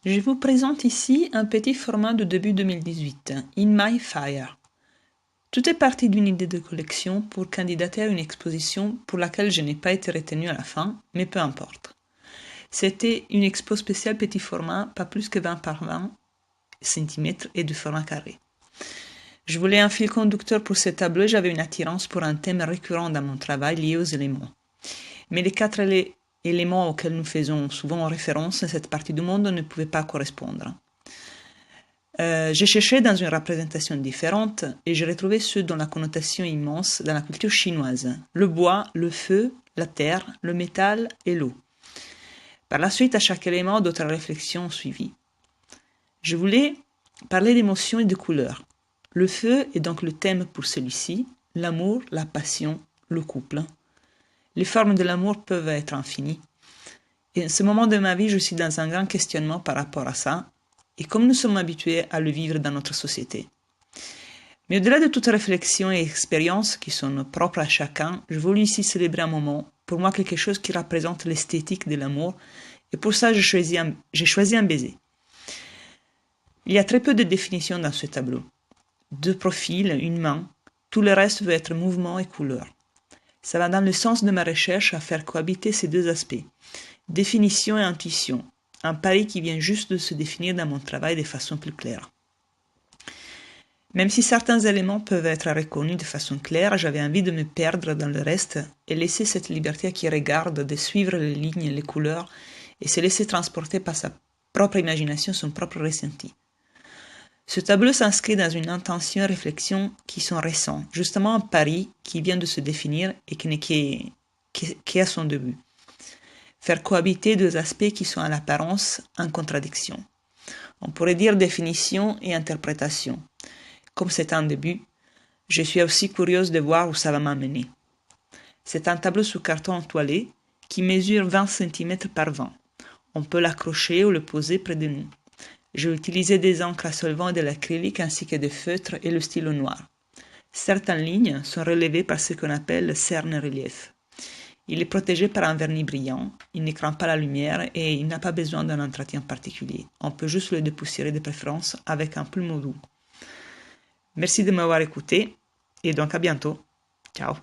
Je vous présente ici un petit format de début 2018, In My Fire. Tout est parti d'une idée de collection pour candidater à une exposition pour laquelle je n'ai pas été retenue à la fin, mais peu importe. C'était une expo spéciale petit format, pas plus que 20 par 20 cm et de format carré. Je voulais un fil conducteur pour ce tableau et j'avais une attirance pour un thème récurrent dans mon travail lié aux éléments. Mais les quatre éléments auxquels nous faisons souvent référence dans cette partie du monde ne pouvaient pas correspondre. J'ai cherché dans une représentation différente et j'ai retrouvé ceux dont la connotation immense dans la culture chinoise. Le bois, le feu, la terre, le métal et l'eau. Par la suite, à chaque élément, d'autres réflexions ont suivi. Je voulais parler d'émotions et de couleurs. Le feu est donc le thème pour celui-ci, l'amour, la passion, le couple. Les formes de l'amour peuvent être infinies. Et en ce moment de ma vie, je suis dans un grand questionnement par rapport à ça, et comme nous sommes habitués à le vivre dans notre société. Mais au-delà de toute réflexion et expérience qui sont propres à chacun, je voulais ici célébrer un moment, pour moi quelque chose qui représente l'esthétique de l'amour, et pour ça j'ai choisi un baiser. Il y a très peu de définitions dans ce tableau. Deux profils, une main, tout le reste veut être mouvement et couleur. Ça va dans le sens de ma recherche à faire cohabiter ces deux aspects, définition et intuition, un pari qui vient juste de se définir dans mon travail de façon plus claire. Même si certains éléments peuvent être reconnus de façon claire, j'avais envie de me perdre dans le reste et laisser cette liberté à qui regarde de suivre les lignes, les couleurs et se laisser transporter par sa propre imagination, son propre ressenti. Ce tableau s'inscrit dans une intention et réflexion qui sont récents, justement un pari qui vient de se définir et qui est à son début. Faire cohabiter deux aspects qui sont à l'apparence en contradiction. On pourrait dire définition et interprétation. Comme c'est un début, je suis aussi curieuse de voir où ça va m'amener. C'est un tableau sous carton entoilé qui mesure 20 cm par 20. On peut l'accrocher ou le poser près de nous. J'ai utilisé des encres à solvant et de l'acrylique ainsi que des feutres et le stylo noir. Certaines lignes sont relevées par ce qu'on appelle le cerne relief. Il est protégé par un vernis brillant, il ne craint pas la lumière et il n'a pas besoin d'un entretien particulier. On peut juste le dépoussiérer de préférence avec un plumeau doux. Merci de m'avoir écouté et donc à bientôt. Ciao.